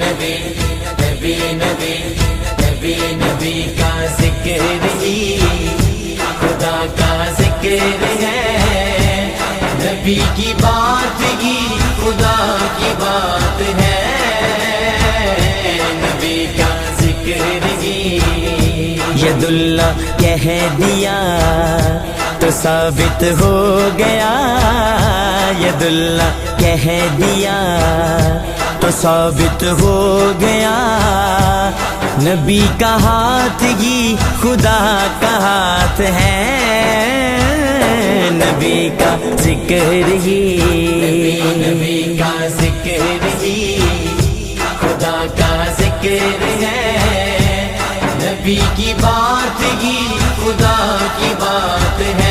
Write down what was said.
नबी नबी नबी नबी नबी का जिक्र ही खुदा का जिक्र है। नबी की बात ही खुदा की बात है। नबी का जिक्र ही यदुल्ला कह दिया तो साबित हो गया। यदुल्ला कह दिया तो साबित हो गया। नबी का हाथ ही खुदा का हाथ है। नबी का जिक्र ही नबी का जिक्र ही खुदा का जिक्र है। नबी की बात ही खुदा की बात है।